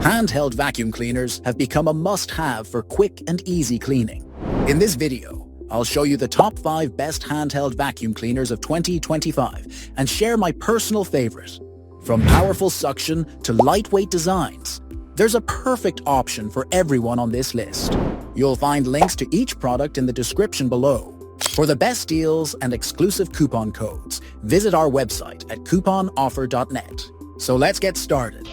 Handheld vacuum cleaners have become a must-have for quick and easy cleaning. In this video, I'll show you the top 5 best handheld vacuum cleaners of 2025 and share my personal favorite. From powerful suction to lightweight designs, there's a perfect option for everyone on this list. You'll find links to each product in the description below. For the best deals and exclusive coupon codes, visit our website at couponoffer.net. So let's get started.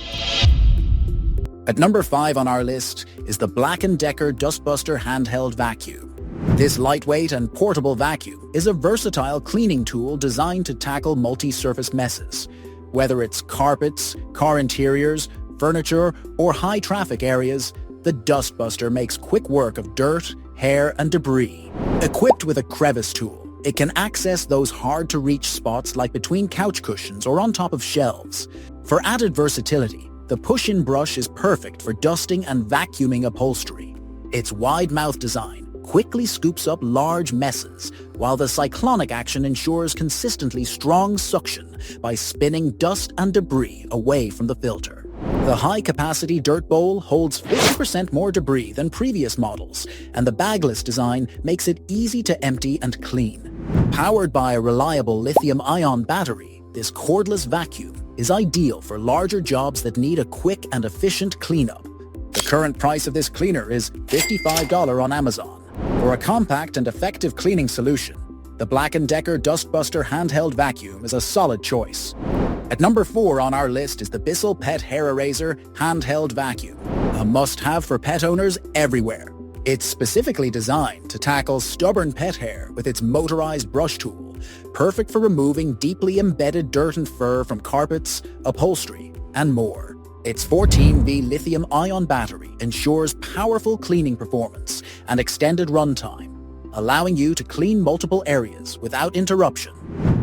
At number 5 on our list is the Black & Decker DustBuster Handheld Vacuum. This lightweight and portable vacuum is a versatile cleaning tool designed to tackle multi-surface messes. Whether it's carpets, car interiors, furniture, or high-traffic areas, the DustBuster makes quick work of dirt, hair, and debris. Equipped with a crevice tool, it can access those hard-to-reach spots like between couch cushions or on top of shelves. For added versatility, the push-in brush is perfect for dusting and vacuuming upholstery. Its wide-mouth design quickly scoops up large messes, while the cyclonic action ensures consistently strong suction by spinning dust and debris away from the filter. The high-capacity dirt bowl holds 50% more debris than previous models, and the bagless design makes it easy to empty and clean. Powered by a reliable lithium-ion battery, this cordless vacuum is ideal for larger jobs that need a quick and efficient cleanup. The current price of this cleaner is $55 on Amazon. For a compact and effective cleaning solution, the Black & Decker DustBuster Handheld Vacuum is a solid choice. At number 4 on our list is the Bissell Pet Hair Eraser Handheld Vacuum, a must-have for pet owners everywhere. It's specifically designed to tackle stubborn pet hair with its motorized brush tool, perfect for removing deeply embedded dirt and fur from carpets, upholstery, and more. Its 14V lithium-ion battery ensures powerful cleaning performance and extended runtime, allowing you to clean multiple areas without interruption.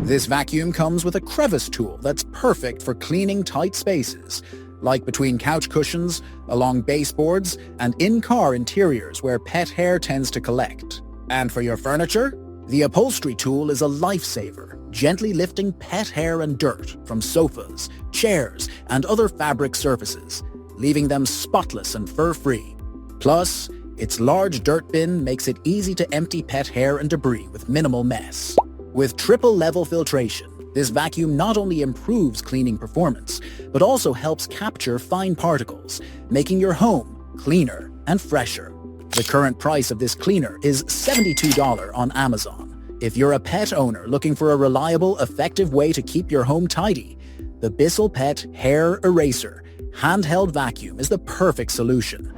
This vacuum comes with a crevice tool that's perfect for cleaning tight spaces, like between couch cushions, along baseboards, and in-car interiors where pet hair tends to collect. And for your furniture, the upholstery tool is a lifesaver, gently lifting pet hair and dirt from sofas, chairs, and other fabric surfaces, leaving them spotless and fur-free. Plus, its large dirt bin makes it easy to empty pet hair and debris with minimal mess. With triple-level filtration, this vacuum not only improves cleaning performance, but also helps capture fine particles, making your home cleaner and fresher. The current price of this cleaner is $72 on Amazon. If you're a pet owner looking for a reliable, effective way to keep your home tidy, the Bissell Pet Hair Eraser Handheld Vacuum is the perfect solution.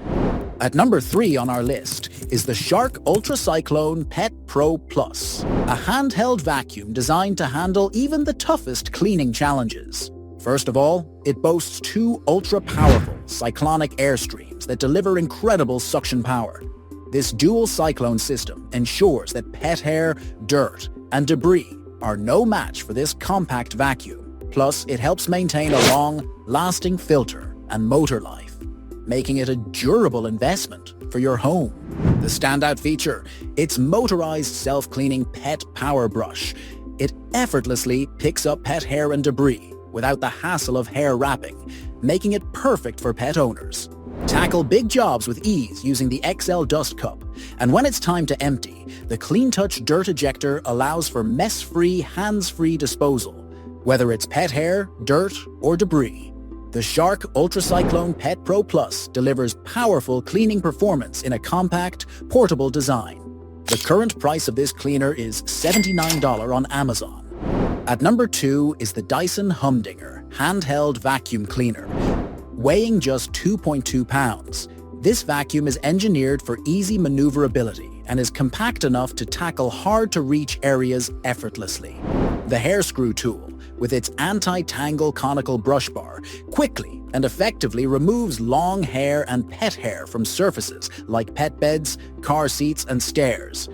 At number 3 on our list is the Shark UltraCyclone Pet Pro Plus, a handheld vacuum designed to handle even the toughest cleaning challenges. First of all, it boasts 2 ultra-powerful cyclonic air streams that deliver incredible suction power. This dual cyclone system ensures that pet hair, dirt, and debris are no match for this compact vacuum. Plus, it helps maintain a long, lasting filter and motor life, making it a durable investment for your home. The standout feature, its motorized self-cleaning pet power brush. It effortlessly picks up pet hair and debris without the hassle of hair wrapping, making it perfect for pet owners. Tackle big jobs with ease using the XL Dust Cup, and when it's time to empty, the CleanTouch Dirt Ejector allows for mess-free, hands-free disposal, whether it's pet hair, dirt, or debris. The Shark UltraCyclone Pet Pro Plus delivers powerful cleaning performance in a compact, portable design. The current price of this cleaner is $79 on Amazon. At number 2 is the Dyson Humdinger Handheld Vacuum Cleaner. Weighing just 2.2 pounds, this vacuum is engineered for easy maneuverability and is compact enough to tackle hard-to-reach areas effortlessly. The hair screw tool, with its anti-tangle conical brush bar, quickly and effectively removes long hair and pet hair from surfaces like pet beds, car seats, and stairs.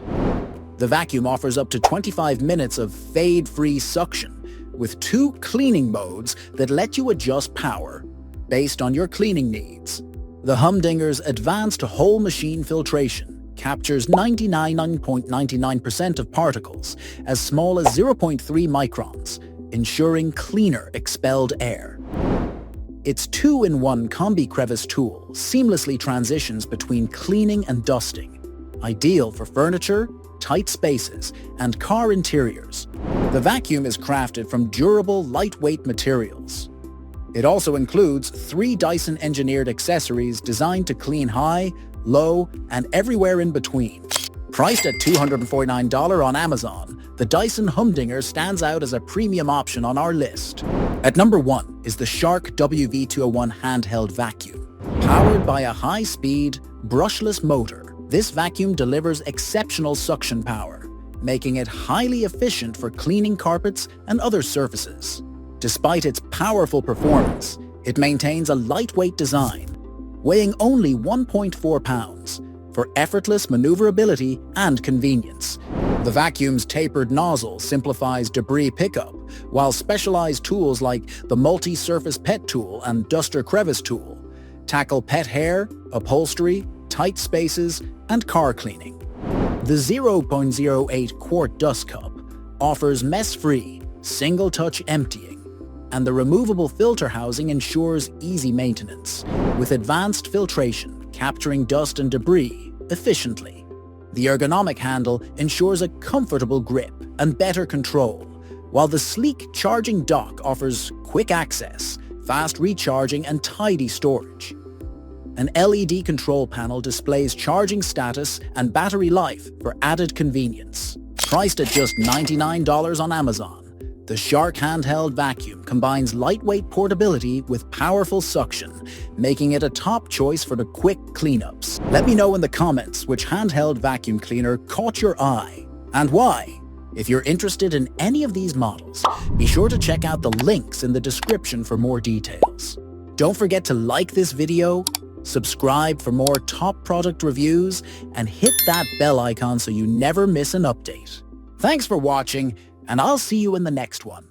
The vacuum offers up to 25 minutes of fade-free suction, with 2 cleaning modes that let you adjust power based on your cleaning needs. The Humdinger's advanced whole machine filtration captures 99.99% of particles as small as 0.3 microns, ensuring cleaner expelled air. Its 2-in-1 combi crevice tool seamlessly transitions between cleaning and dusting, ideal for furniture, tight spaces, and car interiors. The vacuum is crafted from durable, lightweight materials. It also includes 3 Dyson-engineered accessories designed to clean high, low, and everywhere in between. Priced at $249 on Amazon, the Dyson Humdinger stands out as a premium option on our list. At number 1 is the Shark WV201 Handheld Vacuum. Powered by a high-speed, brushless motor, this vacuum delivers exceptional suction power, making it highly efficient for cleaning carpets and other surfaces. Despite its powerful performance, it maintains a lightweight design, weighing only 1.4 pounds, for effortless maneuverability and convenience. The vacuum's tapered nozzle simplifies debris pickup, while specialized tools like the multi-surface pet tool and duster crevice tool tackle pet hair, upholstery, tight spaces, and car cleaning. The 0.08 quart dust cup offers mess-free, single-touch emptying, and the removable filter housing ensures easy maintenance, with advanced filtration capturing dust and debris efficiently. The ergonomic handle ensures a comfortable grip and better control, while the sleek charging dock offers quick access, fast recharging, and tidy storage. An LED control panel displays charging status and battery life for added convenience. Priced at just $99 on Amazon, the Shark Handheld Vacuum combines lightweight portability with powerful suction, making it a top choice for the quick cleanups. Let me know in the comments which handheld vacuum cleaner caught your eye and why. If you're interested in any of these models, be sure to check out the links in the description for more details. Don't forget to like this video, subscribe for more top product reviews, and hit that bell icon so you never miss an update. Thanks for watching, and I'll see you in the next one.